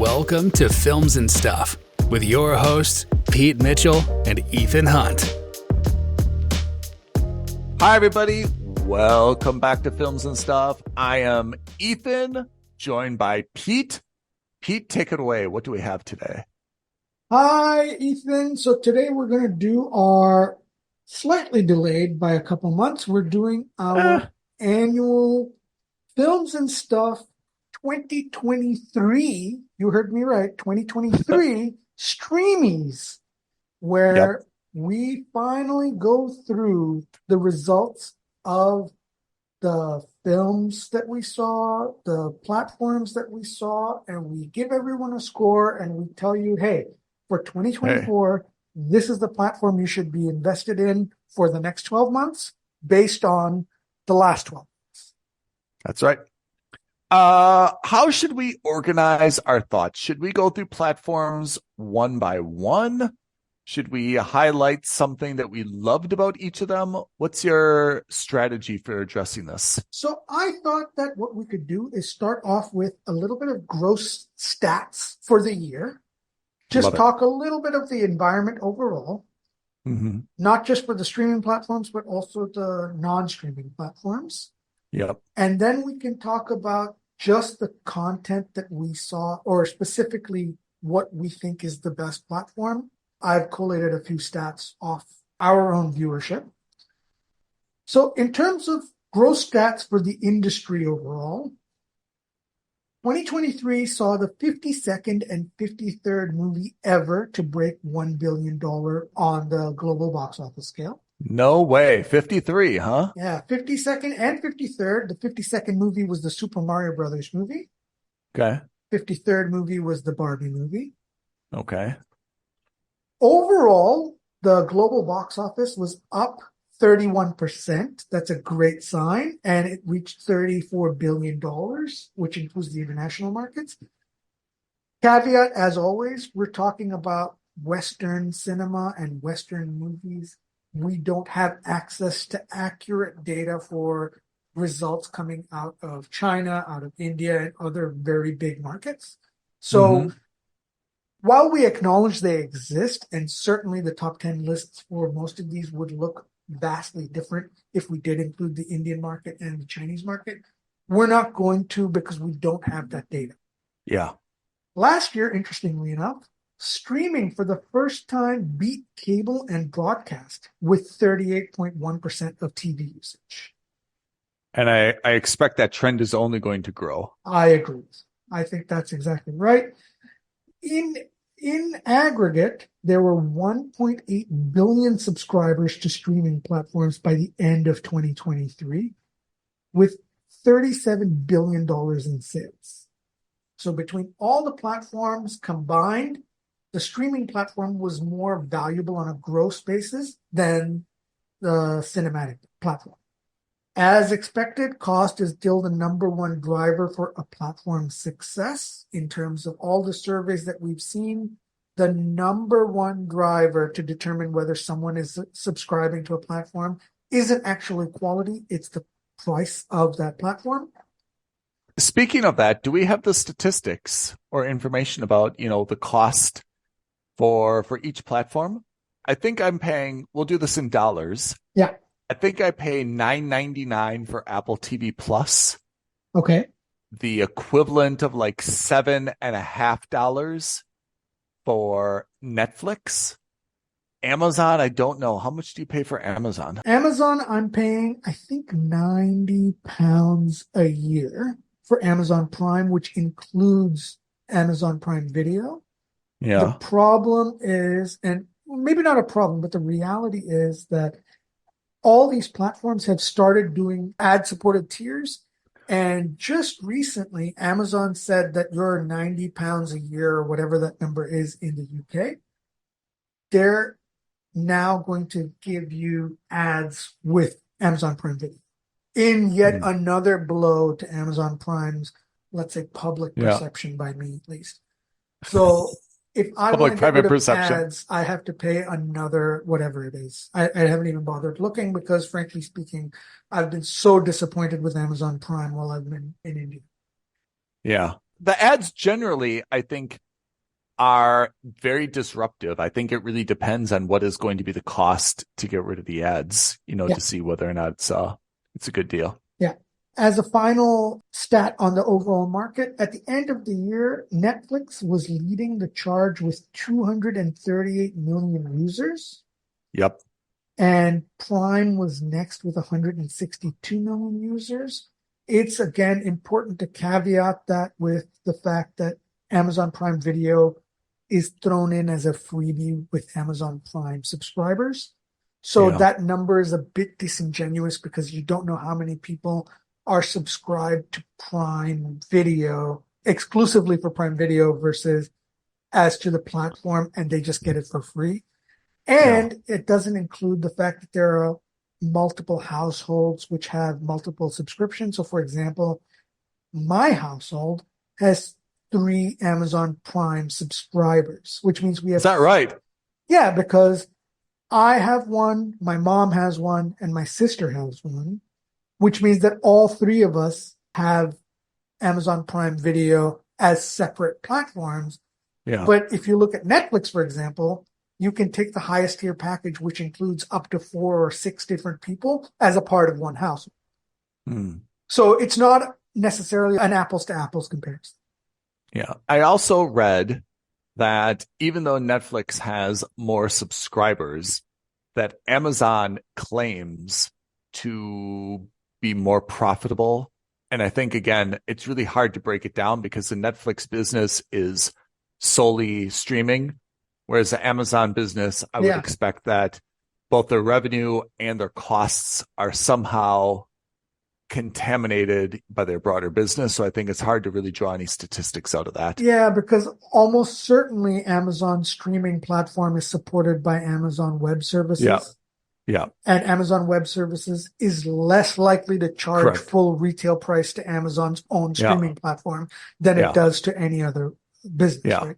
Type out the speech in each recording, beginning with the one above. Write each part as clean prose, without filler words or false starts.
Welcome to Films and Stuff with your hosts, Pete Mitchell and Ethan Hunt. Hi, everybody. Welcome back to Films and Stuff. I am Ethan, joined by Pete. Pete, take it away. What do we have today? Hi, Ethan. So today we're going to do our slightly delayed by a couple months. We're doing our annual Films and Stuff 2023. You heard me right. 2023 Streamies, where we finally go through the results of the films that we saw, the platforms that we saw, and we give everyone a score and we tell you, hey, for 2024, this is the platform you should be invested in for the next 12 months based on the last 12 months. That's right. How should we organize our thoughts? Should we go through platforms one by one? Should we highlight something that we loved about each of them? What's your strategy for addressing this? So I thought that what we could do is start off with a little bit of gross stats for the year. Just talk a little bit of the environment overall, not just for the streaming platforms, but also the non-streaming platforms. Yep. And then we can talk about just the content that we saw, or specifically what we think is the best platform. I've collated a few stats off our own viewership. So in terms of gross stats for the industry overall, 2023 saw the 52nd and 53rd movie ever to break $1 billion on the global box office scale. No way. 53, huh? Yeah, 52nd and 53rd. The 52nd movie was the Super Mario Brothers movie. Okay. 53rd movie was the Barbie movie. Okay. Overall, the global box office was up 31%. That's a great sign. And it reached $34 billion, which includes the international markets. Caveat, as always, we're talking about Western cinema and Western movies. We don't have access to accurate data for results coming out of China, out of India, and other very big markets. So while we acknowledge they exist, and certainly the top 10 lists for most of these would look vastly different if we did include the Indian market and the Chinese market, we're not going to because we don't have that data. Yeah. Last year, interestingly enough, streaming for the first time beat cable and broadcast with 38.1% of TV usage. And I expect that trend is only going to grow. I agree. I think that's exactly right. In aggregate, there were 1.8 billion subscribers to streaming platforms by the end of 2023, with $37 billion in sales. So between all the platforms combined, the streaming platform was more valuable on a gross basis than the cinematic platform. As expected, cost is still the number one driver for a platform's success. In terms of all the surveys that we've seen, the number one driver to determine whether someone is subscribing to a platform isn't actually quality, it's the price of that platform. Speaking of that, do we have the statistics or information about, the cost for each platform? I think I'm paying, we'll do this in dollars. Yeah. I think I pay $9.99 for Apple TV Plus. Okay. The equivalent of like $7.50 for Netflix. Amazon, I don't know. How much do you pay for Amazon? Amazon, I'm paying, I think, £90 a year for Amazon Prime, which includes Amazon Prime Video. Yeah. The problem is, and maybe not a problem, but the reality is that all these platforms have started doing ad-supported tiers. And just recently, Amazon said that your £90 a year, or whatever that number is in the UK, they're now going to give you ads with Amazon Prime Video. In yet another blow to Amazon Prime's, let's say, public perception, by me at least. So if I want to get rid of ads, I have to pay another whatever it is. I haven't even bothered looking because, frankly speaking, I've been so disappointed with Amazon Prime while I've been in India. Yeah. The ads generally, I think, are very disruptive. I think it really depends on what is going to be the cost to get rid of the ads, Yeah. to see whether or not it's a good deal. Yeah. As a final stat on the overall market, at the end of the year, Netflix was leading the charge with 238 million users, Yep. and Prime was next with 162 million users. It's again important to caveat that with the fact that Amazon Prime Video is thrown in as a freebie with Amazon Prime subscribers. So Yeah. that number is a bit disingenuous because you don't know how many people are subscribed to Prime Video exclusively for Prime Video versus as to the platform, and they just get it for free. And it doesn't include the fact that there are multiple households which have multiple subscriptions. So, for example, my household has 3 Amazon Prime subscribers, which means we have. Is that right? Yeah, because I have one, my mom has one, and my sister has one, which means that all 3 of us have Amazon Prime Video as separate platforms. Yeah. But if you look at Netflix, for example, you can take the highest tier package, which includes up to 4 or 6 different people as a part of one household. So it's not necessarily an apples to apples comparison. Yeah. I also read that even though Netflix has more subscribers, that Amazon claims to be more profitable. And I think, again, it's really hard to break it down because the Netflix business is solely streaming, whereas the Amazon business, I would expect that both their revenue and their costs are somehow contaminated by their broader business. So I think it's hard to really draw any statistics out of that. Yeah, because almost certainly Amazon's streaming platform is supported by Amazon Web Services. Yeah. Yeah. And Amazon Web Services is less likely to charge full retail price to Amazon's own streaming platform than it does to any other business, right?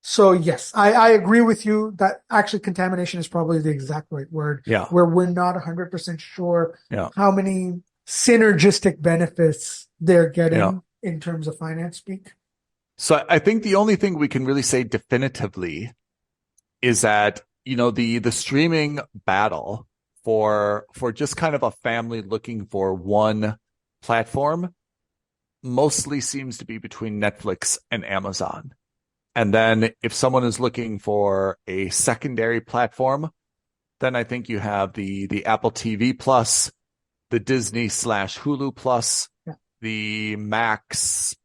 So yes, I agree with you that actually contamination is probably the exact right word, where we're not 100% sure how many synergistic benefits they're getting in terms of finance speak. So I think the only thing we can really say definitively is that, the streaming battle for just kind of a family looking for one platform mostly seems to be between Netflix and Amazon. And then if someone is looking for a secondary platform, then I think you have the Apple TV Plus, the Disney/Hulu Plus, the Max,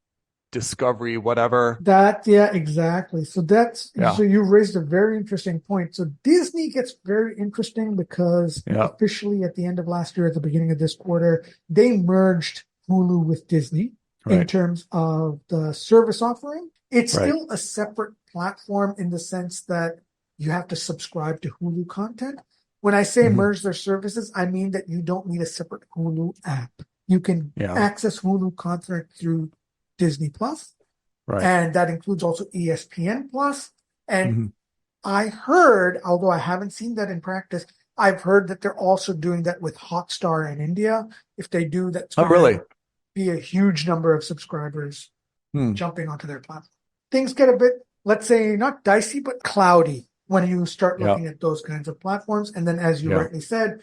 Discovery, whatever. Exactly. So so you raised a very interesting point. So Disney gets very interesting because officially at the end of last year, at the beginning of this quarter, they merged Hulu with Disney in terms of the service offering. It's still a separate platform in the sense that you have to subscribe to Hulu content. When I say merge their services, I mean that you don't need a separate Hulu app. You can access Hulu content through Disney Plus, and that includes also ESPN Plus. And I heard, although I haven't seen that in practice, I've heard that they're also doing that with Hotstar in India. If they do, that's going to be a huge number of subscribers jumping onto their platform. Things get a bit, let's say, not dicey, but cloudy when you start looking at those kinds of platforms. And then, as you rightly said,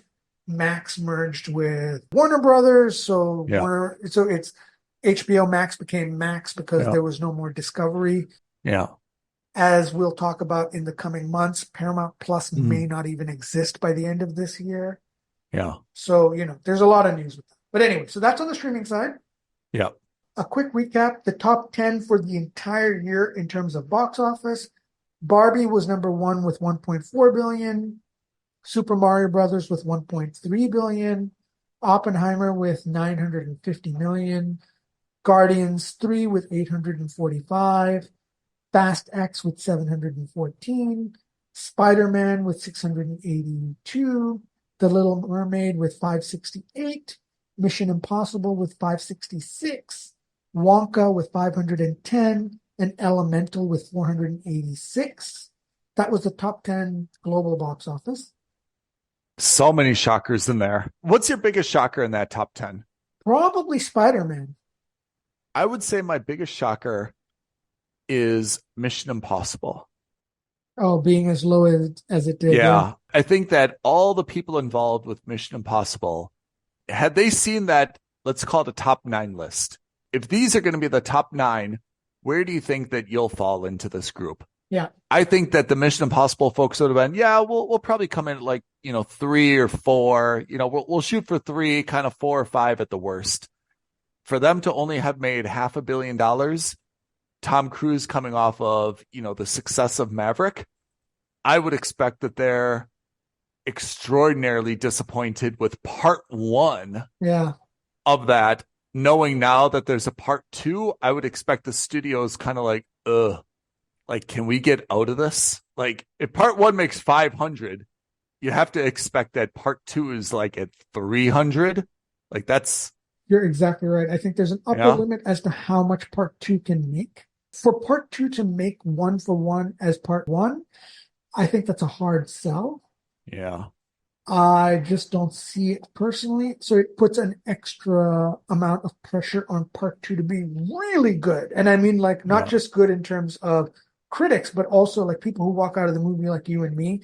Max merged with Warner Brothers. So it's HBO Max became Max because there was no more Discovery. Yeah. As we'll talk about in the coming months, Paramount Plus may not even exist by the end of this year. Yeah. So, there's a lot of news with that. But anyway, so that's on the streaming side. Yeah. A quick recap, the top 10 for the entire year in terms of box office. Barbie was number 1 with $1.4 billion. Super Mario Brothers with $1.3 billion. Oppenheimer with $950 million. Guardians 3 with $845. Fast X with $714. Spider-Man with $682. The Little Mermaid with $568. Mission Impossible with $566. Wonka with $510. And Elemental with $486. That was the top 10 global box office. So many shockers in there. What's your biggest shocker in that top 10? Probably Spider-Man. I would say my biggest shocker is Mission Impossible. Oh, being as low as it did. Yeah. I think that all the people involved with Mission Impossible, had they seen that, let's call it a top 9 list, if these are going to be the top 9, where do you think that you'll fall into this group? Yeah. I think that the Mission Impossible folks would have been, yeah, we'll probably come in at like, 3 or 4, we'll shoot for 3, kind of 4 or 5 at the worst. For them to only have made $500 million, Tom Cruise coming off of, the success of Maverick, I would expect that they're extraordinarily disappointed with part 1 of that. Knowing now that there's a part 2, I would expect the studios kind of like, like, can we get out of this? Like, if part 1 makes 500, you have to expect that part 2 is like at 300. Like, you're exactly right. I think there's an upper limit as to how much part 2 can make. For part 2 to make 1 for 1 as part 1, I think that's a hard sell. Yeah. I just don't see it personally. So it puts an extra amount of pressure on part 2 to be really good. And I mean, like, not just good in terms of critics, but also like people who walk out of the movie like you and me.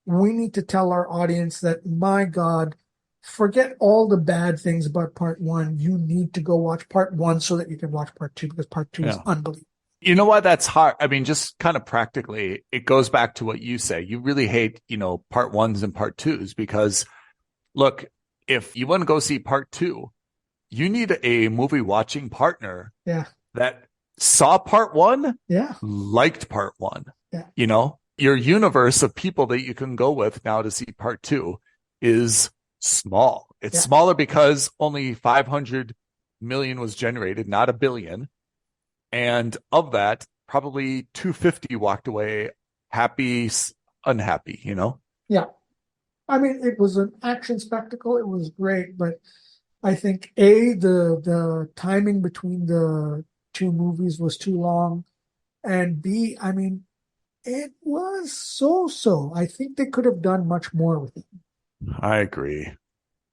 We need to tell our audience that, my God, forget all the bad things about part 1. You need to go watch part 1 so that you can watch part 2, because part 2 is unbelievable. You know why that's hard? I mean, just kind of practically, it goes back to what you say. You really hate, part 1s and part 2s because, look, if you want to go see part 2, you need a movie watching partner that saw part 1, liked part 1. Your universe of people that you can go with now to see part 2 is small. It's smaller because only 500 million was generated, not a billion. And of that, probably 250 walked away happy, unhappy, Yeah. I mean, it was an action spectacle. It was great, but I think the timing between the 2 movies was too long, and B, I mean, it was so. I think they could have done much more with it. I agree.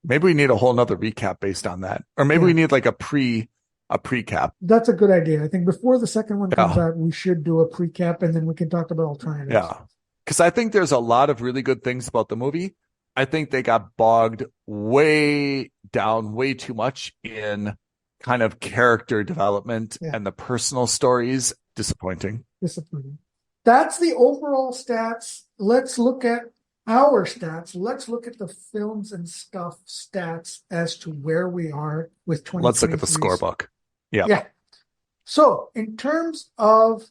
Maybe we need a whole nother recap based on that, or maybe we need like a pre-cap. That's a good idea. I think before the second one comes out, we should do a pre-cap, and then we can talk about alternatives. Yeah, because I think there's a lot of really good things about the movie. I think they got bogged way too much in kind of character development and the personal stories. Disappointing. That's the overall stats. Let's look at our stats. Let's look at the Films and Stuff stats as to where we are with 2023. Let's look at the scorebook. Yeah. So in terms of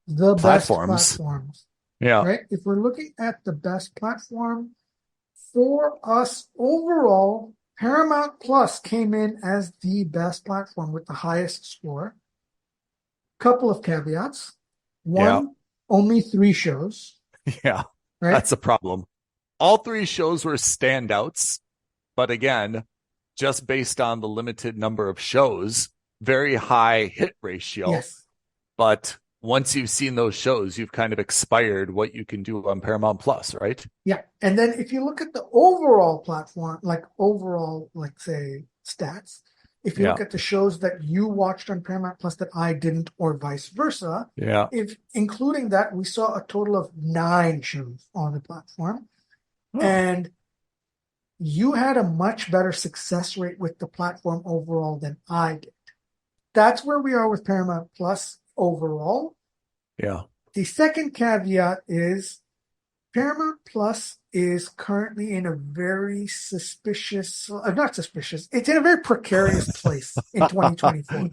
the platforms. best platforms, right? If we're looking at the best platform for us overall, Paramount Plus came in as the best platform with the highest score. Couple of caveats. One, only 3 shows. Yeah, right? That's a problem. All 3 shows were standouts, but again, just based on the limited number of shows, very high hit ratio. Yes. But once you've seen those shows, you've kind of expired what you can do on Paramount Plus, right? Yeah. And then if you look at the overall platform, say stats, if you look at the shows that you watched on Paramount Plus that I didn't, or vice versa, if including that, we saw a total of 9 shows on the platform. And you had a much better success rate with the platform overall than I did. That's where we are with Paramount Plus overall. Yeah. The second caveat is Paramount Plus is currently in a very it's in a very precarious place in 2024.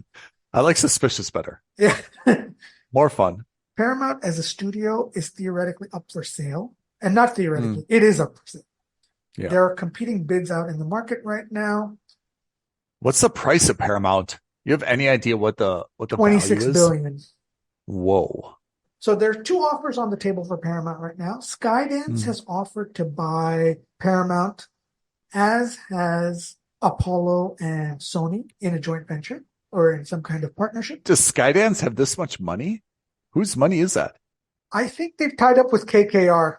I like suspicious better. Yeah. More fun. Paramount as a studio is theoretically up for sale. And not theoretically, it is up for sale. Yeah. There are competing bids out in the market right now. What's the price of Paramount? You have any idea what the 26 value is? billion. Whoa. So there are 2 offers on the table for Paramount right now. Skydance has offered to buy Paramount, as has Apollo and Sony in a joint venture or in some kind of partnership. Does Skydance have this much money? Whose money is that? I think they've tied up with KKR.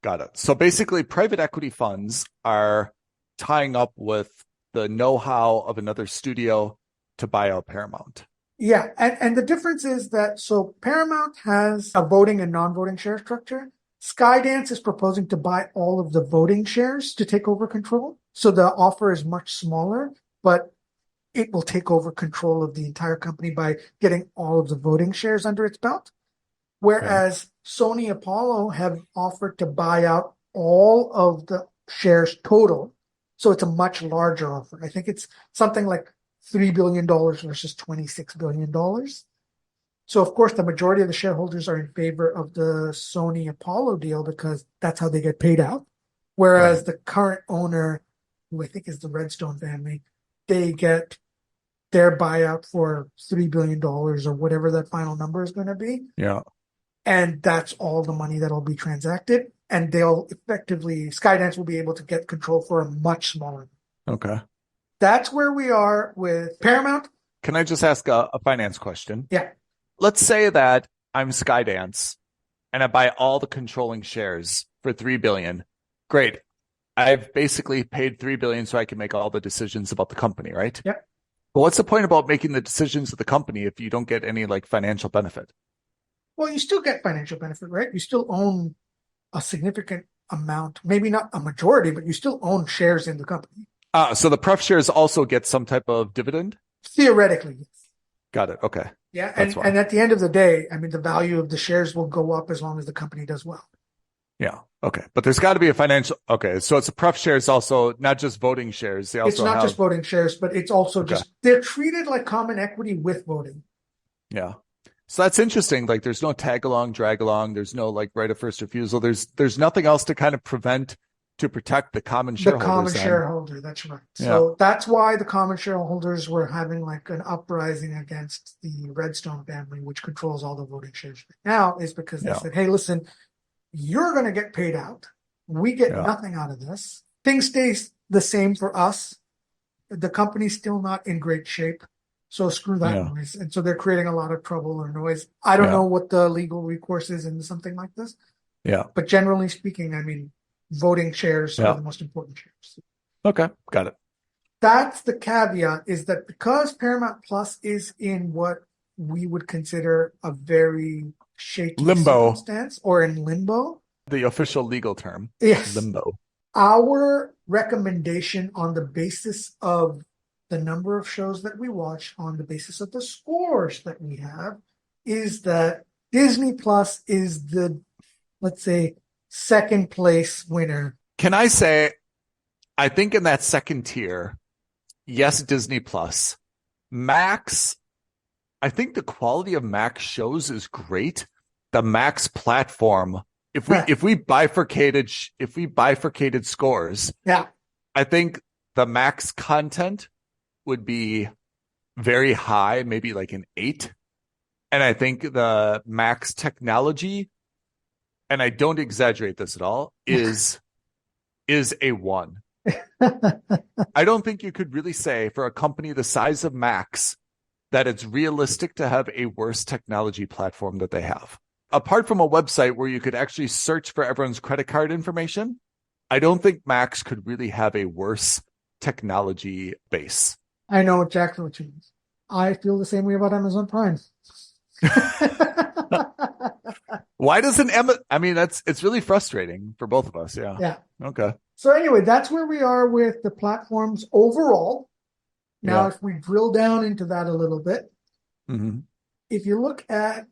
Got it. So basically, private equity funds are tying up with the know-how of another studio to buy out Paramount. Yeah, and the difference is that so Paramount has a voting and non-voting share structure. Skydance is proposing to buy all of the voting shares to take over control. So the offer is much smaller, but it will take over control of the entire company by getting all of the voting shares under its belt. Whereas Sony Apollo have offered to buy out all of the shares total. So it's a much larger offer. I think it's something like $3 billion versus $26 billion. So, of course, the majority of the shareholders are in favor of the Sony Apollo deal because that's how they get paid out. Whereas the current owner, who I think is the Redstone family, they get their buyout for $3 billion or whatever that final number is going to be. Yeah. And that's all the money that'll be transacted. And they'll effectively, Skydance will be able to get control for a much smaller. Okay. That's where we are with Paramount. Can I just ask a finance question? Yeah. Let's say that I'm Skydance and I buy all the controlling shares for $3 billion. Great. I've basically paid $3 billion so I can make all the decisions about the company, right? Yep. But what's the point about making the decisions of the company if you don't get any like financial benefit? Well, you still get financial benefit, right? You still own a significant amount, maybe not a majority, but you still own shares in the company. So the pref shares also get some type of dividend? Theoretically, yes. Got it. Okay. Yeah, and at the end of the day, I mean, the value of the shares will go up as long as the company does well. Yeah. Okay. But there's got to be a financial. Okay. So it's a pref shares also, not just voting shares. They also it's not just voting shares, but it's also just, they're treated like common equity with voting. Yeah. So that's interesting. Like there's no tag along, drag along. There's no like right of first refusal. There's nothing else to kind of protect the common shareholders. The common shareholder, that's right. So that's why the common shareholders were having like an uprising against the Redstone family, which controls all the voting shares right now, is because they said, hey, listen, you're going to get paid out. We get nothing out of this. Things stay the same for us. The company's still not in great shape. So screw that noise. And so they're creating a lot of trouble or noise. I don't know what the legal recourse is in something like this. Yeah. But generally speaking, I mean, voting shares are the most important shares. Okay. Got it. That's the caveat, is that because Paramount Plus is in what we would consider a very shaky circumstance or in limbo. The official legal term. Yes. Limbo. Our recommendation on the basis of the number of shows that we watch, on the basis of the scores that we have, is that Disney Plus is the, let's say, second place winner. Can I say, I think in that second tier, yes, Disney Plus. Max, I think the quality of Max shows is great. The Max platform, if we bifurcated scores, I think the Max content would be very high, maybe like an 8. And I think the Max technology, and I don't exaggerate this at all, is a 1. I don't think you could really say for a company the size of Max that it's realistic to have a worse technology platform that they have. Apart from a website where you could actually search for everyone's credit card information, I don't think Max could really have a worse technology base. I know exactly what you mean. I feel the same way about Amazon Prime. Why doesn't I mean, it's really frustrating for both of us. Yeah. Yeah. Okay. So anyway, that's where we are with the platforms overall. Now, if we drill down into that a little bit, if you look at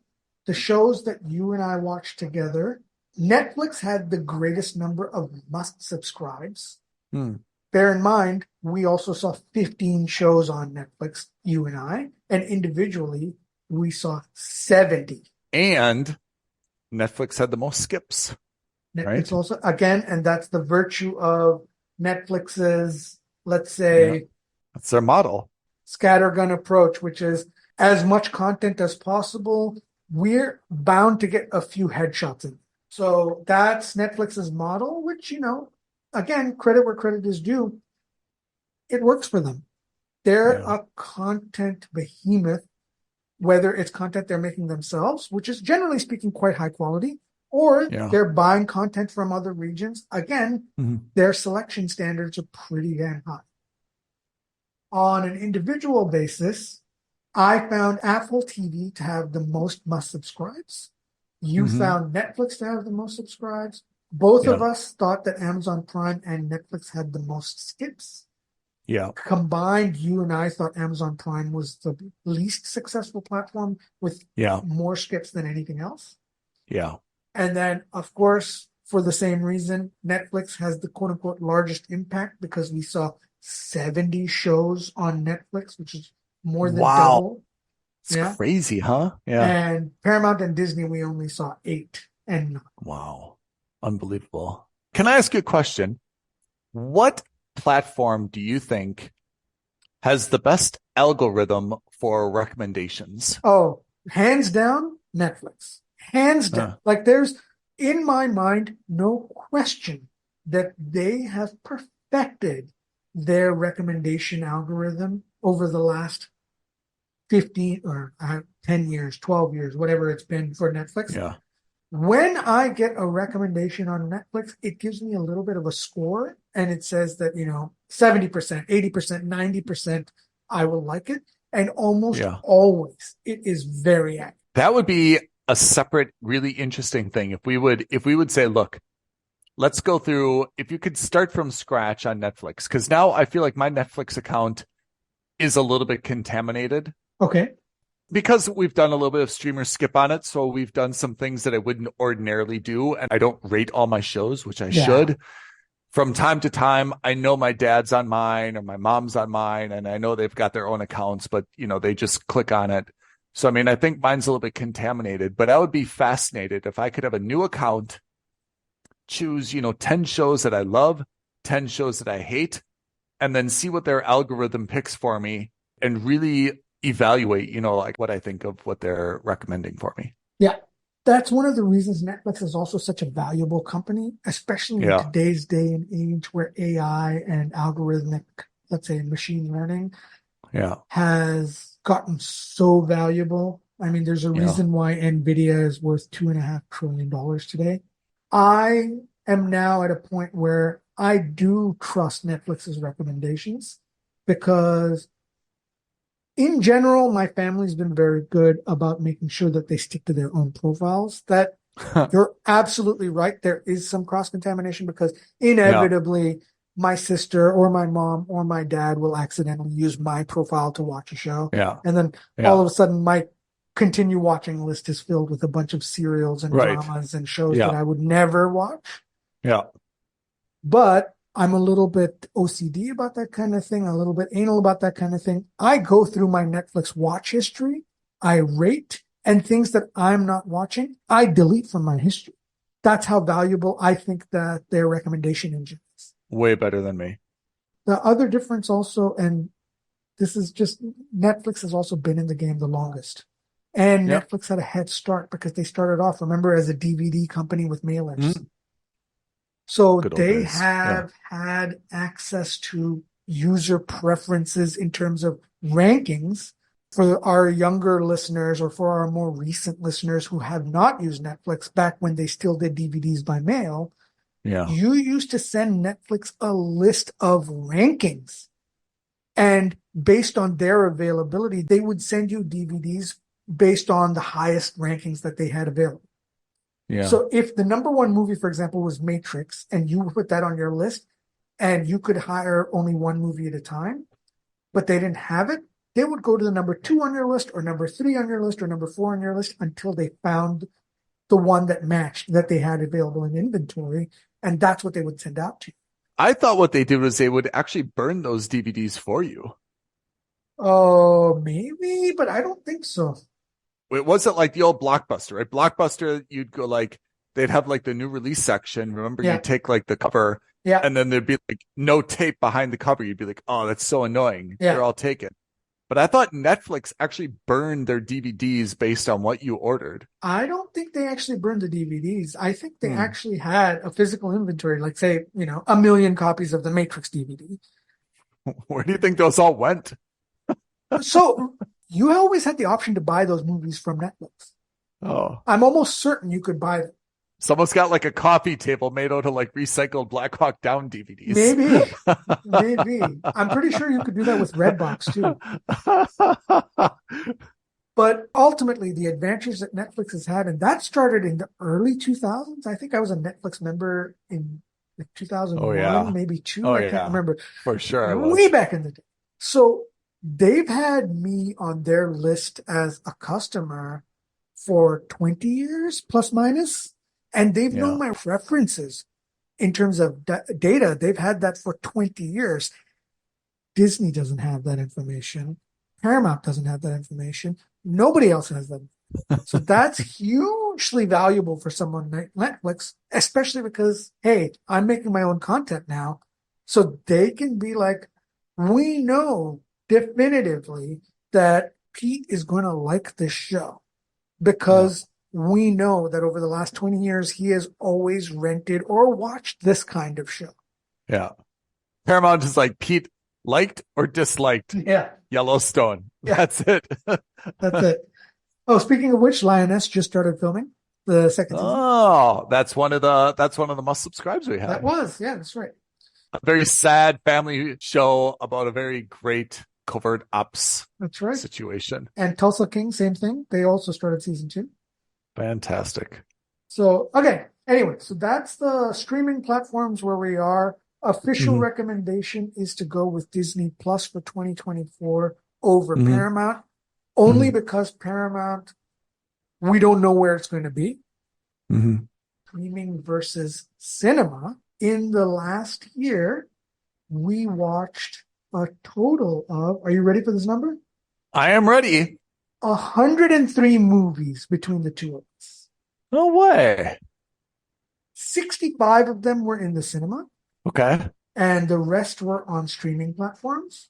the shows that you and I watched together, Netflix had the greatest number of must-subscribes. Bear in mind, we also saw 15 shows on Netflix, you and I, and individually, we saw 70. And Netflix had the most skips. Netflix also, again, and that's the virtue of Netflix's, let's say, that's their model. Scattergun approach, which is as much content as possible. We're bound to get a few headshots in. So that's Netflix's model, which, again, credit where credit is due. It works for them. They're a content behemoth, whether it's content they're making themselves, which is generally speaking quite high quality, or they're buying content from other regions. Again, their selection standards are pretty damn high. On an individual basis, I found Apple TV to have the most must subscribes. You found Netflix to have the most subscribes. Both of us thought that Amazon Prime and Netflix had the most skips. Yeah. Combined, you and I thought Amazon Prime was the least successful platform with more skips than anything else. Yeah. And then, of course, for the same reason, Netflix has the quote-unquote largest impact because we saw 70 shows on Netflix, which is more than double. It's crazy, huh? Yeah. And Paramount and Disney, we only saw 8 and 9. Wow. Unbelievable. Can I ask you a question? What platform do you think has the best algorithm for recommendations? Oh, hands down, Netflix. Hands down. Like there's, in my mind, no question that they have perfected their recommendation algorithm over the last 15 or 10 years, 12 years, whatever it's been for Netflix. Yeah. When I get a recommendation on Netflix, it gives me a little bit of a score and it says that, 70%, 80%, 90%, I will like it. And almost always it is very accurate. That would be a separate, really interesting thing. If we would say, look, let's go through, if you could start from scratch on Netflix, because now I feel like my Netflix account is a little bit contaminated. Okay. Because we've done a little bit of streamer skip on it. So we've done some things that I wouldn't ordinarily do. And I don't rate all my shows, which I should. From time to time, I know my dad's on mine or my mom's on mine, and I know they've got their own accounts, but they just click on it. So, I mean, I think mine's a little bit contaminated, but I would be fascinated if I could have a new account, choose, 10 shows that I love, 10 shows that I hate, and then see what their algorithm picks for me and really evaluate, like what I think of what they're recommending for me. Yeah. That's one of the reasons Netflix is also such a valuable company, especially in today's day and age where AI and algorithmic, let's say machine learning, has gotten so valuable. I mean, there's a reason why NVIDIA is worth $2.5 trillion today. I am now at a point where I do trust Netflix's recommendations because in general, my family's been very good about making sure that they stick to their own profiles. That you're absolutely right. There is some cross-contamination because inevitably my sister or my mom or my dad will accidentally use my profile to watch a show. Yeah. And then all of a sudden my continue watching list is filled with a bunch of serials and dramas and shows that I would never watch. Yeah. But I'm a little bit OCD about that kind of thing, a little bit anal about that kind of thing. I go through my Netflix watch history, I rate, and things that I'm not watching, I delete from my history. That's how valuable I think that their recommendation engine is. Way better than me. The other difference also, and this is just, Netflix has also been in the game the longest. And Netflix had a head start because they started off, remember, as a DVD company with mailers. Mm-hmm. So they have had access to user preferences in terms of rankings for our younger listeners or for our more recent listeners who have not used Netflix back when they still did DVDs by mail. Yeah. You used to send Netflix a list of rankings. And based on their availability, they would send you DVDs based on the highest rankings that they had available. Yeah. So if the number one movie, for example, was Matrix, and you put that on your list, and you could hire only one movie at a time, but they didn't have it, they would go to the number 2 on your list, or number 3 on your list, or number 4 on your list until they found the one that matched, that they had available in inventory, and that's what they would send out to you. I thought what they did was they would actually burn those DVDs for you. Oh, maybe, but I don't think so. It wasn't like the old Blockbuster, right? Blockbuster, you'd go they'd have the new release section. Remember, you'd take the cover and then there'd be no tape behind the cover. You'd be like, oh, that's so annoying. They're all taken. But I thought Netflix actually burned their DVDs based on what you ordered. I don't think they actually burned the DVDs. I think they actually had a physical inventory, like say, 1 million copies of the Matrix DVD. Where do you think those all went? So you always had the option to buy those movies from Netflix. Oh. I'm almost certain you could buy them. Someone's got like a coffee table made out of like recycled Black Hawk Down DVDs. Maybe. I'm pretty sure you could do that with Redbox too. But ultimately, the advantage that Netflix has had, and that started in the early 2000s. I think I was a Netflix member in like 2001, maybe two. I can't remember. For sure. Way back in the day. So they've had me on their list as a customer for 20 years, plus minus. And they've known my preferences in terms of data. They've had that for 20 years. Disney doesn't have that information. Paramount doesn't have that information. Nobody else has that. So that's hugely valuable for someone like Netflix, especially because, hey, I'm making my own content now. So they can be like, we know definitively that Pete is going to like this show because we know that over the last 20 years, he has always rented or watched this kind of show. Yeah. Paramount is like, Pete liked or disliked Yellowstone. Yeah. That's it. That's it. Oh, speaking of which, Lioness just started filming the second season. Oh, that's one of the must subscribes we have. That was, yeah, that's right. A very sad family show about a very great covert ops situation. And Tulsa King, same thing. They also started season 2. Fantastic. So, okay. Anyway, so that's the streaming platforms where we are. Official recommendation is to go with Disney Plus for 2024 over Paramount, only because Paramount, we don't know where it's going to be. Streaming versus cinema. In the last year, we watched a total of, are you ready for this number? I am ready. 103 movies between the two of us. No way. 65 of them were in the cinema. Okay. And the rest were on streaming platforms.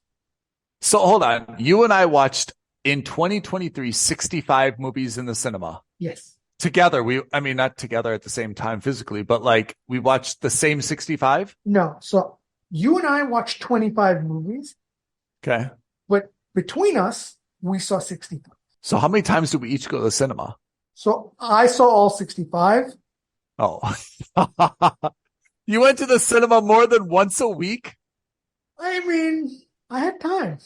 So hold on. You and I watched in 2023 65 movies in the cinema. Yes. Together. Not together at the same time physically, but like we watched the same 65? No. So you and I watched 25 movies. Okay. But between us, we saw 65. So how many times did we each go to the cinema? So I saw all 65. Oh. You went to the cinema more than once a week? I mean, I had time.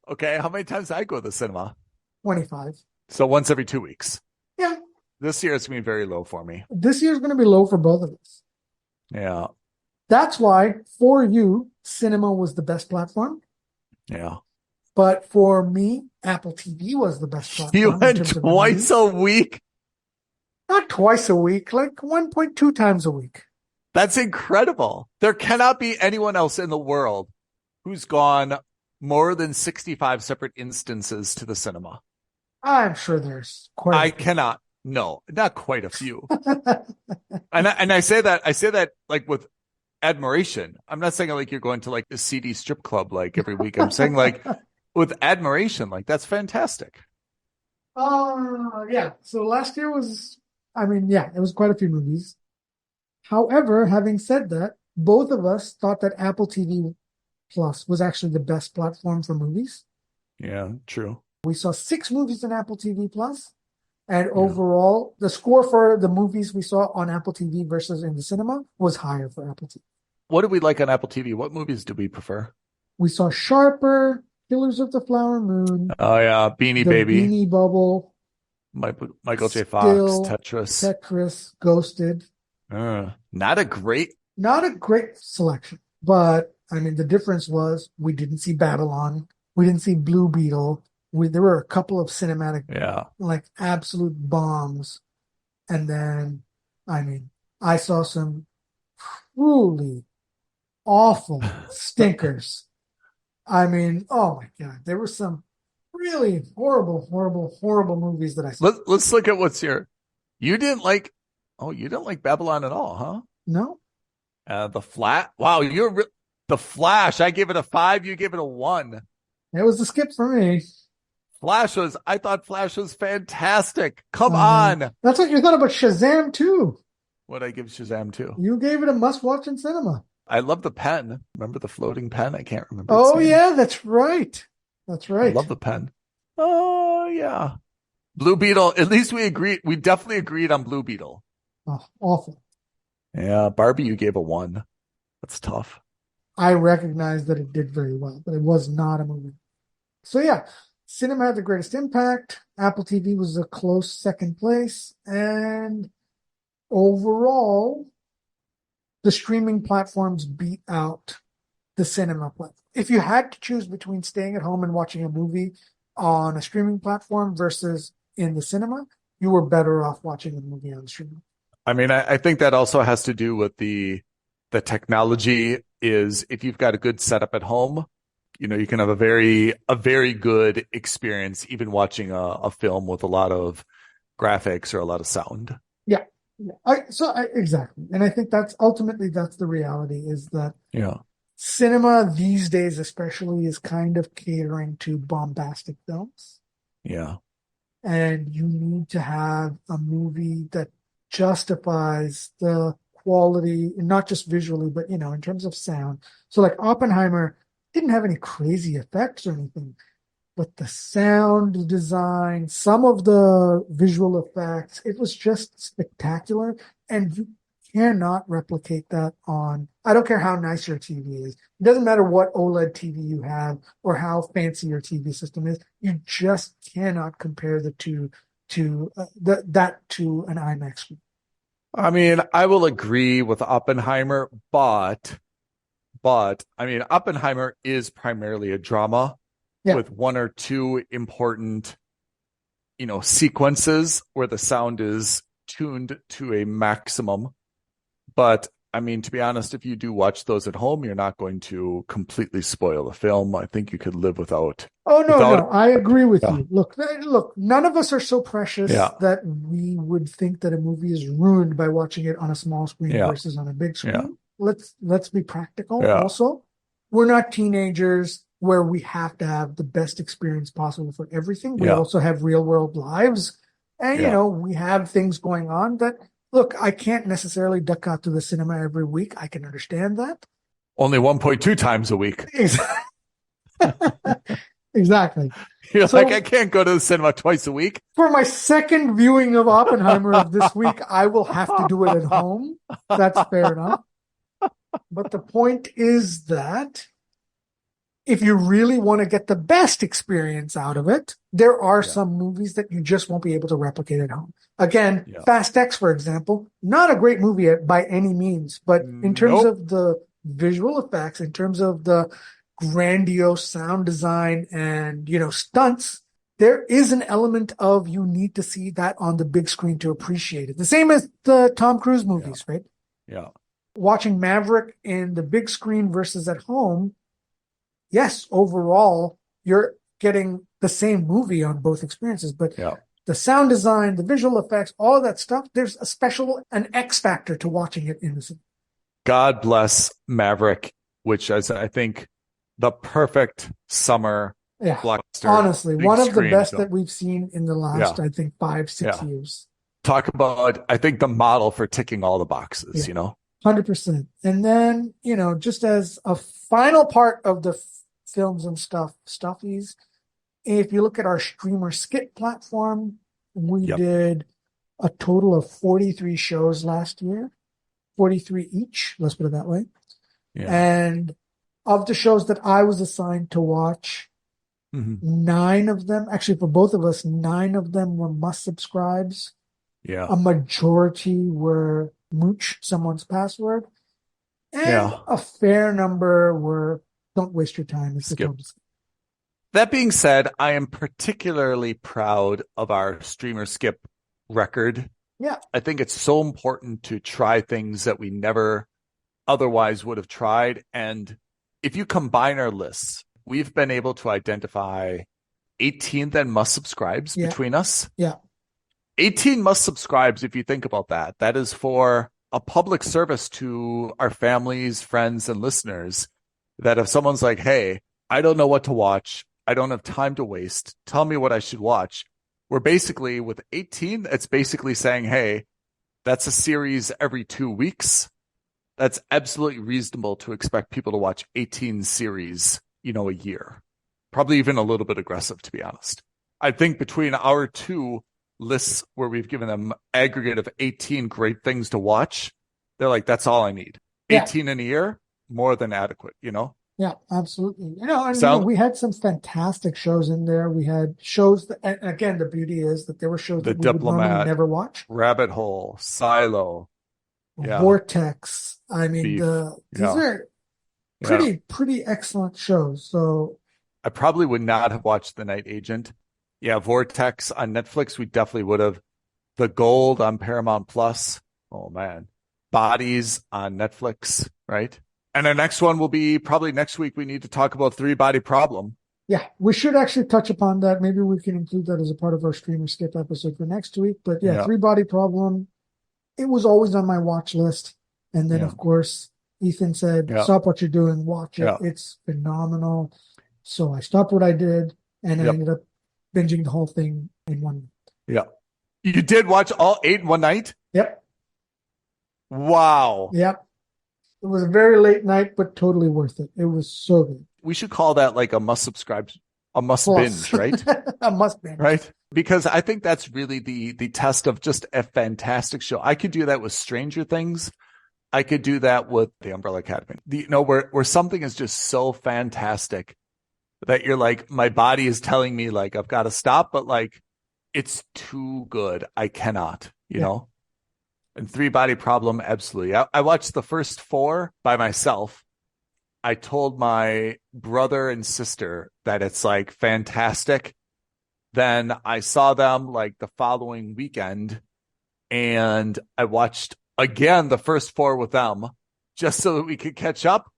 Okay. How many times did I go to the cinema? 25. So once every 2 weeks. Yeah. This year it's going to be very low for me. This year's going to be low for both of us. Yeah. That's why for you, cinema was the best platform. Yeah. But for me, Apple TV was the best platform. You went twice a week? Not twice a week, like 1.2 times a week. That's incredible. There cannot be anyone else in the world who's gone more than 65 separate instances to the cinema. I'm sure there's quite a few. Cannot. No, not quite a few. and I say that like with admiration. I'm not saying like you're going to like the CD strip club like every week. I'm saying like with admiration, like that's fantastic. Yeah. So last year was, it was quite a few movies. However, having said that, both of us thought that Apple TV Plus was actually the best platform for movies. Yeah, true. We saw 6 movies on Apple TV Plus, and overall, the score for the movies we saw on Apple TV versus in the cinema was higher for Apple TV. What did we like on Apple TV? What movies do we prefer? We saw Sharper, Killers of the Flower Moon. Oh, yeah, Beanie Baby. Beanie Bubble. Michael J. Fox, Tetris, Ghosted. Not a great selection, but the difference was we didn't see Babylon, we didn't see Blue Beetle. There were a couple of cinematic, like absolute bombs, and then I saw some truly awful stinkers. Oh my God, there were some really horrible movies that I saw. Let's look at what's here. You didn't like Babylon at all, huh? No. The Flash. I gave it a 5. You gave it a 1. It was a skip for me. I thought Flash was fantastic. Come on. That's what you thought about Shazam too. What'd I give Shazam to? You gave it a must-watch in cinema. I love the pen. Remember the floating pen? I can't remember. Oh, yeah, that's right. I love the pen. Oh, yeah. Blue Beetle. At least we agreed. We definitely agreed on Blue Beetle. Oh, awful. Yeah, Barbie, you gave a 1. That's tough. I recognize that it did very well, but it was not a movie. So yeah, cinema had the greatest impact. Apple TV was a close second place, and overall, the streaming platforms beat out the cinema platform. If you had to choose between staying at home and watching a movie on a streaming platform versus in the cinema, you were better off watching a movie on streaming. I mean, I think that also has to do with the technology. Is if you've got a good setup at home, you can have a very good experience even watching a film with a lot of graphics or a lot of sound. Yeah. Exactly. And I think that's the reality, is that Yeah. cinema these days especially is kind of catering to bombastic films. Yeah. And you need to have a movie that justifies the quality, not just visually, but in terms of sound. So like Oppenheimer didn't have any crazy effects or anything, but the sound design, some of the visual effects, it was just spectacular. And you cannot replicate that on, I don't care how nice your TV is. It doesn't matter what OLED TV you have or how fancy your TV system is. You just cannot compare the two to that to an IMAX screen. I mean, I will agree with Oppenheimer, but I mean, Oppenheimer is primarily a drama with one or two important, sequences where the sound is tuned to a maximum. But I mean, to be honest, if you do watch those at home, you're not going to completely spoil the film. I think you could live without. Oh, no, I agree with you. Look, none of us are so precious that we would think that a movie is ruined by watching it on a small screen versus on a big screen. Let's be practical. Also, we're not teenagers where we have to have the best experience possible for everything. We also have real world lives, and we have things going on that. Look, I can't necessarily duck out to the cinema every week. I can understand that. Only 1.2 times a week. Exactly. You're like, I can't go to the cinema twice a week. For my second viewing of Oppenheimer this week, I will have to do it at home. That's fair enough. But the point is that if you really want to get the best experience out of it, there are some movies that you just won't be able to replicate at home. Again, Fast X, for example, not a great movie by any means, but in terms of the visual effects, in terms of the grandiose sound design and, stunts, there is an element of you need to see that on the big screen to appreciate it. The same as the Tom Cruise movies, right? Yeah. Watching Maverick in the big screen versus at home, yes, overall, you're getting the same movie on both experiences, but the sound design, the visual effects, all that stuff, there's an X factor to watching it in the cinema. God bless Maverick, which is, I think, the perfect summer blockbuster. Honestly, one of the best that we've seen in the last, I think, 5-6 years. Talk about, I think, the model for ticking all the boxes, 100%. And then, just as a final part of the films and stuffies, if you look at our streamer skit platform, we did a total of 43 shows last year, 43 each, let's put it that way. Yeah. And of the shows that I was assigned to watch, 9 of them, actually for both of us, 9 of them were must subscribes. Yeah. A majority were mooch someone's password. And a fair number were don't waste your time. Skip. That being said, I am particularly proud of our streamer skip record. Yeah. I think it's so important to try things that we never otherwise would have tried. And if you combine our lists, we've been able to identify 18 then must subscribes between us. Yeah. 18 must subscribes, if you think about that. That is for a public service to our families, friends, and listeners, that if someone's like, hey, I don't know what to watch, I don't have time to waste, tell me what I should watch. We're basically, with 18, it's basically saying, hey, that's a series every 2 weeks. That's absolutely reasonable to expect people to watch 18 series, a year. Probably even a little bit aggressive, to be honest. I think between our two, lists where we've given them aggregate of 18 great things to watch, they're like, that's all I need. Yeah. 18 in a year, more than adequate, you know? Yeah, absolutely. And we had some fantastic shows in there. We had shows that, and again, the beauty is that there were shows The that we would normally Diplomat, never watch. Rabbit Hole, Silo, Vortex. I mean, Beef. these are pretty excellent shows. So I probably would not have watched The Night Agent. Yeah, Vortex on Netflix, we definitely would have. The Gold on Paramount Plus. Oh man. Bodies on Netflix, right? And our next one will be probably next week. We need to talk about Three Body Problem. Yeah, we should actually touch upon that. Maybe we can include that as a part of our Streamer Skip episode for next week. But Three Body Problem, it was always on my watch list. And then, of course, Ethan said, stop what you're doing, watch it. Yeah. It's phenomenal. So I stopped what I did, and I ended up binging the whole thing in one night. Yeah. You did watch all 8 in one night? Yep. Wow. Yep. It was a very late night, but totally worth it. It was so good. We should call that like a must binge, right? A must binge. Right? Because I think that's really the test of just a fantastic show. I could do that with Stranger Things. I could do that with The Umbrella Academy. Where something is just so fantastic that you're like, my body is telling me like, I've got to stop, but like, it's too good. I cannot, you know? And Three Body Problem, absolutely. I watched the first 4 by myself. I told my brother and sister that it's like fantastic. Then I saw them like the following weekend, and I watched again the first 4 with them just so that we could catch up.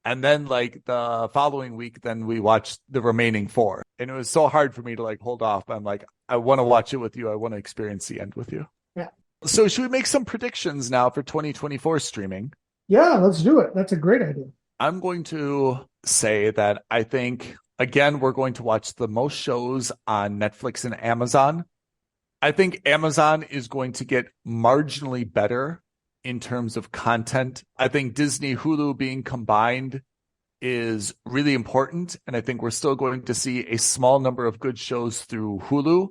And then like the following week, then we watched the remaining 4. And it was so hard for me to like hold off. I'm like, I want to watch it with you. I want to experience the end with you. Yeah. So should we make some predictions now for 2024 streaming? Yeah, let's do it. That's a great idea. I'm going to say that I think, again, we're going to watch the most shows on Netflix and Amazon. I think Amazon is going to get marginally better in terms of content. I think Disney, Hulu being combined is really important. And I think we're still going to see a small number of good shows through Hulu.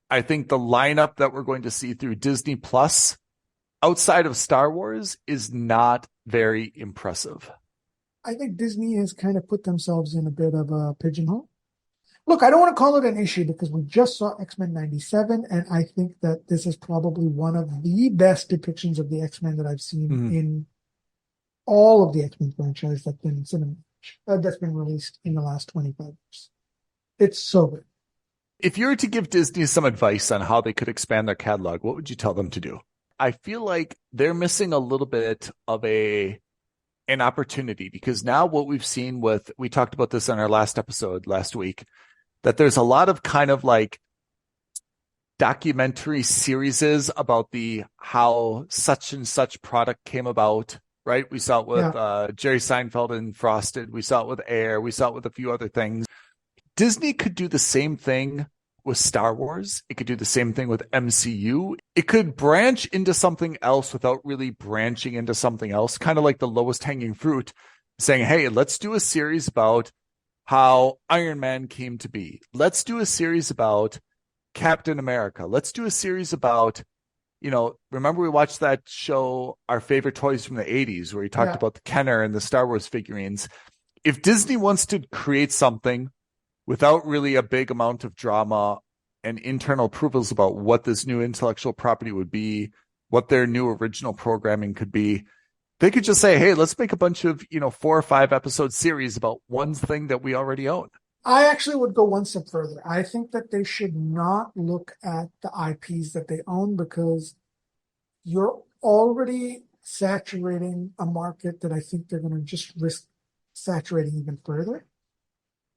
I think the lineup that we're going to see through Disney Plus outside of Star Wars is not very impressive. I think Disney has kind of put themselves in a bit of a pigeonhole. Look, I don't want to call it an issue because we just saw X-Men 97, and I think that this is probably one of the best depictions of the X-Men that I've seen in all of the X-Men franchise that's been released in the last 25 years. It's so good. If you were to give Disney some advice on how they could expand their catalog, what would you tell them to do? I feel like they're missing a little bit of an opportunity, because now what we've seen we talked about this on our last episode last week, that there's a lot of kind of like documentary series about how such and such product came about, right? We saw it with Jerry Seinfeld and Frosted. We saw it with Air. We saw it with a few other things. Disney could do the same thing with Star Wars. It could do the same thing with MCU. It could branch into something else without really branching into something else, kind of like the lowest hanging fruit, saying, hey, let's do a series about how Iron Man came to be. Let's do a series about Captain America. Let's do a series about, remember we watched that show, Our Favorite Toys from the 80s, where he talked about the Kenner and the Star Wars figurines. If Disney wants to create something without really a big amount of drama and internal approvals about what this new intellectual property would be, what their new original programming could be, they could just say, hey, let's make a bunch of, 4 or 5 episode series about one thing that we already own. I actually would go one step further. I think that they should not look at the IPs that they own, because you're already saturating a market that I think they're going to just risk saturating even further.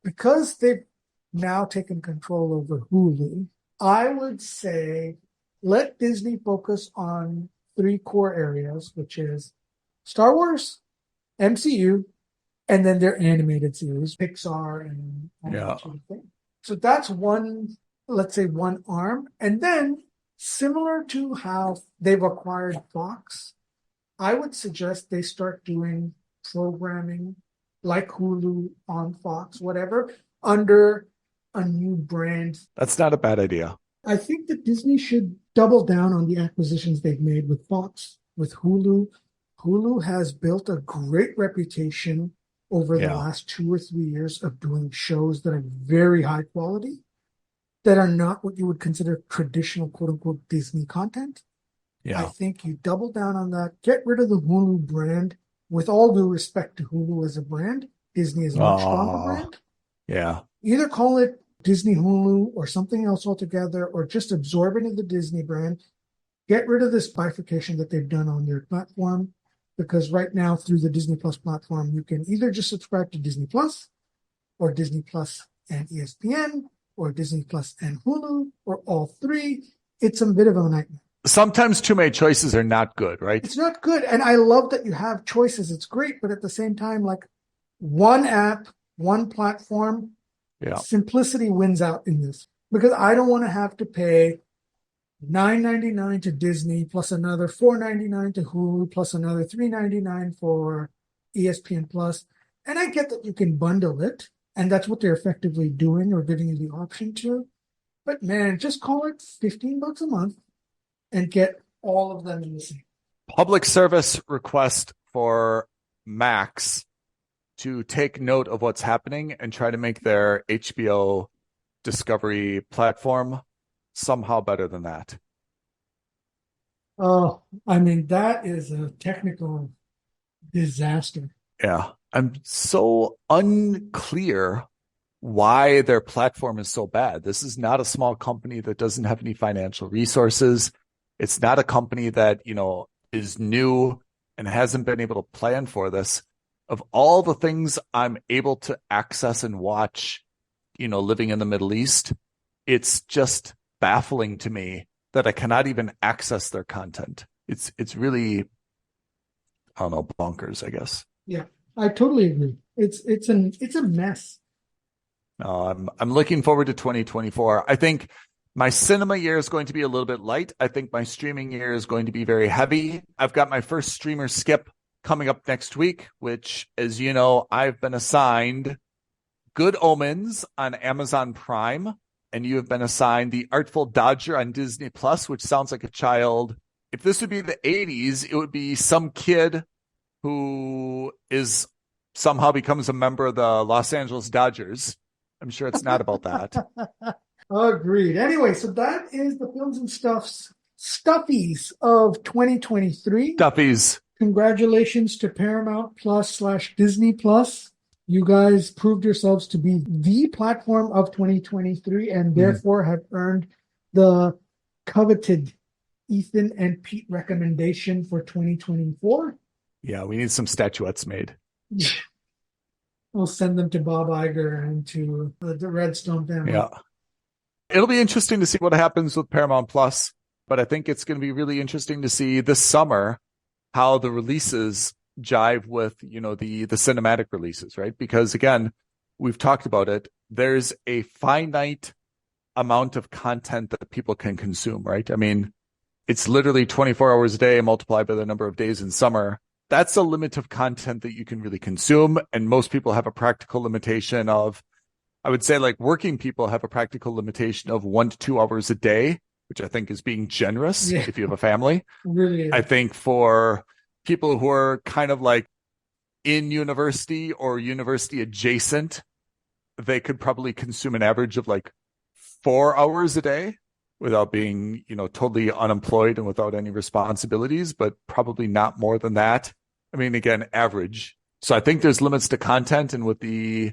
Because they've now taken control over Hulu, I would say let Disney focus on 3 core areas, which is Star Wars, MCU, and then their animated series, Pixar and all that sort of thing. So that's one arm. And then, similar to how they've acquired Fox, I would suggest they start doing programming like Hulu on Fox, whatever, under a new brand. That's not a bad idea. I think that Disney should double down on the acquisitions they've made with Fox, with Hulu. Hulu has built a great reputation over the last 2 or 3 years of doing shows that are very high quality, that are not what you would consider traditional quote unquote Disney content. I think you double down on that, get rid of the Hulu brand. With all due respect to Hulu as a brand, Disney is a much stronger brand. Yeah. Either call it Disney Hulu or something else altogether, or just absorb it into the Disney brand. Get rid of this bifurcation that they've done on their platform, because right now through the Disney Plus platform, you can either just subscribe to Disney Plus or Disney Plus and ESPN or Disney Plus and Hulu or all three. It's a bit of a nightmare. Sometimes too many choices are not good, right? It's not good. And I love that you have choices. It's great. But at the same time, like one app, one platform, simplicity wins out in this, because I don't want to have to pay $9.99 to Disney plus another $4.99 to Hulu plus another $3.99 for ESPN Plus. And I get that you can bundle it, and that's what they're effectively doing or giving you the option to. But man, just call it $15 a month and get all of them in the same. Public service request for Max to take note of what's happening and try to make their HBO Discovery platform somehow better than that. Oh, I mean, that is a technical disaster. Yeah. I'm so unclear why their platform is so bad. This is not a small company that doesn't have any financial resources. It's not a company that, is new and hasn't been able to plan for this. Of all the things I'm able to access and watch, living in the Middle East, it's just baffling to me that I cannot even access their content. It's really, I don't know, bonkers, I guess. Yeah, I totally agree. It's a mess. I'm looking forward to 2024. I think my cinema year is going to be a little bit light. I think my streaming year is going to be very heavy. I've got my first streamer skip coming up next week, which, as you know, I've been assigned Good Omens on Amazon Prime, and you have been assigned The Artful Dodger on Disney Plus, which sounds like a child. If this would be the 80s, it would be some kid who is somehow becomes a member of the Los Angeles Dodgers. I'm sure it's not about that. Agreed. Anyway, so that is the Films and Stuffies of 2023. Stuffies. Congratulations to Paramount Plus / Disney Plus. You guys proved yourselves to be the platform of 2023 and therefore have earned the coveted Ethan and Pete recommendation for 2024. Yeah, we need some statuettes made. We'll send them to Bob Iger and to the Redstone family. Yeah. It'll be interesting to see what happens with Paramount Plus, but I think it's going to be really interesting to see this summer how the releases jive with, the cinematic releases, right? Because again, we've talked about it. There's a finite amount of content that people can consume, right? I mean, it's literally 24 hours a day multiplied by the number of days in summer. That's a limit of content that you can really consume. And most people have a practical limitation of, I would say, like, working people have a practical limitation of 1 to 2 hours a day, which I think is being generous if you have a family. Really is. I think for people who are kind of like in university or university adjacent, they could probably consume an average of like 4 hours a day without being, totally unemployed and without any responsibilities, but probably not more than that. I mean, again, average. So I think there's limits to content, and with the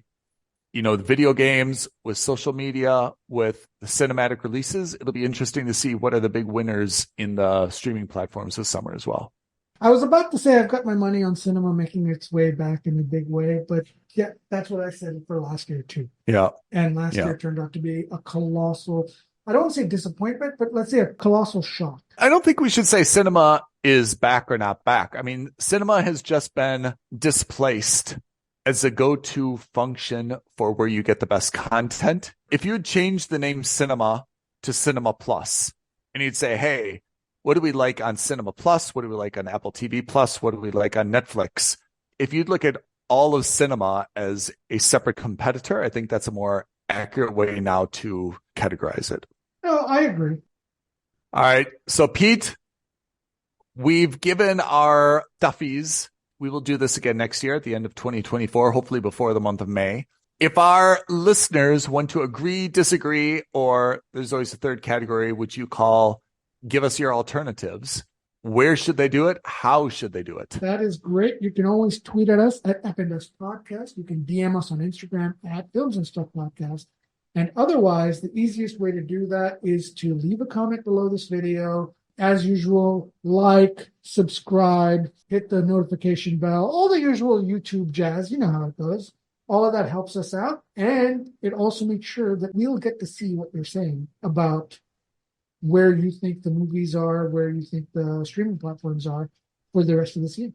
video games, with social media, with the cinematic releases, it'll be interesting to see what are the big winners in the streaming platforms this summer as well. I was about to say I've got my money on cinema making its way back in a big way, but yeah, that's what I said for last year too. Yeah. And last year turned out to be a colossal, I don't want to say disappointment, but let's say a colossal shock. I don't think we should say cinema is back or not back. I mean, cinema has just been displaced as a go-to function for where you get the best content. If you had changed the name cinema to Cinema Plus, and you'd say, hey, what do we like on Cinema Plus? What do we like on Apple TV Plus? What do we like on Netflix? If you'd look at all of cinema as a separate competitor, I think that's a more accurate way now to categorize it. No, I agree. All right. So, Pete, we've given our stuffies. We will do this again next year at the end of 2024, hopefully before the month of May. If our listeners want to agree, disagree, or there's always a third category, which you call give us your alternatives, where should they do it? How should they do it? That is great. You can always tweet at us at FNS Podcast. You can DM us on Instagram at Films and Stuff Podcast. And otherwise, the easiest way to do that is to leave a comment below this video. As usual, like, subscribe, hit the notification bell, all the usual YouTube jazz. You know how it goes. All of that helps us out. And it also makes sure that we'll get to see what you're saying about where you think the movies are, where you think the streaming platforms are for the rest of this year.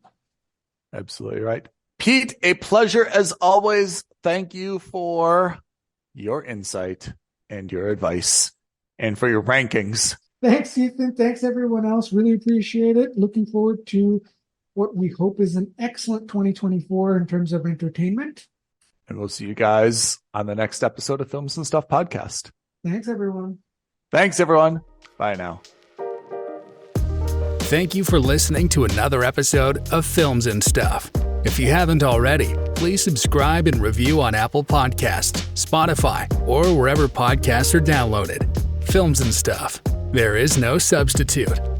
Absolutely right. Pete, a pleasure as always. Thank you for your insight and your advice and for your rankings. Thanks, Ethan. Thanks, everyone else. Really appreciate it. Looking forward to what we hope is an excellent 2024 in terms of entertainment. And we'll see you guys on the next episode of Films and Stuff Podcast. Thanks, everyone. Thanks, everyone. Bye now. Thank you for listening to another episode of Films and Stuff. If you haven't already, please subscribe and review on Apple Podcasts, Spotify, or wherever podcasts are downloaded. Films and Stuff. There is no substitute.